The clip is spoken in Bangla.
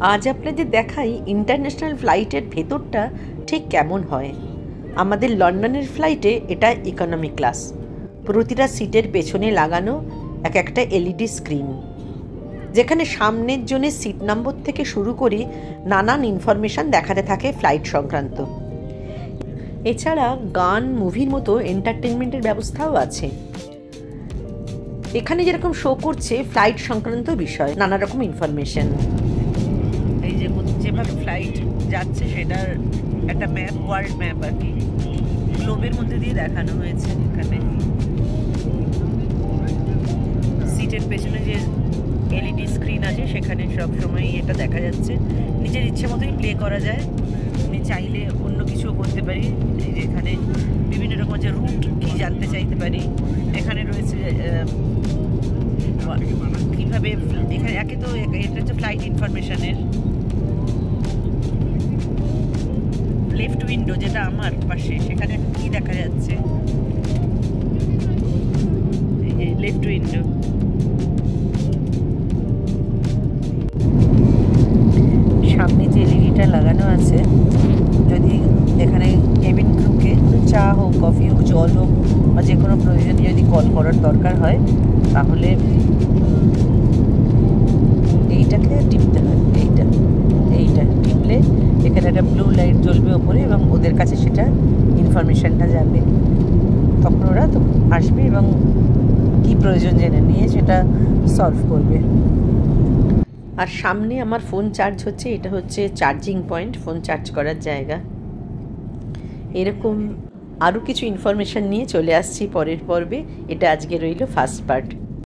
আজ আপনাদের দেখাই ইন্টারন্যাশনাল ফ্লাইটের ভেতরটা ঠিক কেমন হয়। আমাদের লন্ডনের ফ্লাইটে এটা ইকোনমি ক্লাস। প্রতিটা সিটের পেছনে লাগানো এক একটা এলইডি স্ক্রিন, যেখানে সামনের জনের সিট নম্বর থেকে শুরু করে নানান ইনফরমেশান দেখাতে থাকে ফ্লাইট সংক্রান্ত। এছাড়া গান, মুভির মতো এন্টারটেনমেন্টের ব্যবস্থাও আছে। এখানে যেরকম শো করছে ফ্লাইট সংক্রান্ত বিষয় নানা রকম ইনফরমেশন। এই যে যেভাবে ফ্লাইট যাচ্ছে সেটার একটা ম্যাপ, ওয়ার্ল্ড ম্যাপ আর কি, গ্লোবের মধ্যে দিয়ে দেখানো হয়েছে। এখানে সিটের পেছনে যে এলইডি স্ক্রিন আছে সেখানে সবসময় এটা দেখা যাচ্ছে। নিজের ইচ্ছে মতোই প্লে করা যায়, আমি চাইলে অন্য কিছুও করতে পারি। এই যে এখানে বিভিন্ন রকম যে রুট কি জানতে চাইতে পারি। এখানে রয়েছে কীভাবে এখানে একে তো এটা হচ্ছে ফ্লাইট ইনফরমেশনের লেফট উইন্ডো, যেটা আমার পাশে, সেখানে কি দেখা যাচ্ছে, এই যে লেফট উইন্ডো। সামনে যে এলইডিটা লাগানো আছে, যদি এখানে কেবিন ক্রুকে চা হোক, কফি হোক, জল হোক বা যে কোনো প্রয়োজনে যদি কল করার দরকার হয় তাহলে এইটাকে টিপতে হয়। এইটা টিপলে এখানে একটা ব্লু লাইট জ্বলবে ওপরে এবং ওদের কাছে সেটা ইনফরমেশানটা যাবে। তখন ওরা তো আসবে এবং কী প্রয়োজন জেনে নিয়ে সেটা সলভ করবে। আর সামনে আমার ফোন চার্জ হচ্ছে, এটা হচ্ছে চার্জিং পয়েন্ট, ফোন চার্জ করার জায়গা। এরকম আরও কিছু ইনফরমেশান নিয়ে চলে আসছি পরের পর্বে। এটা আজকে রইল ফার্স্ট পার্ট।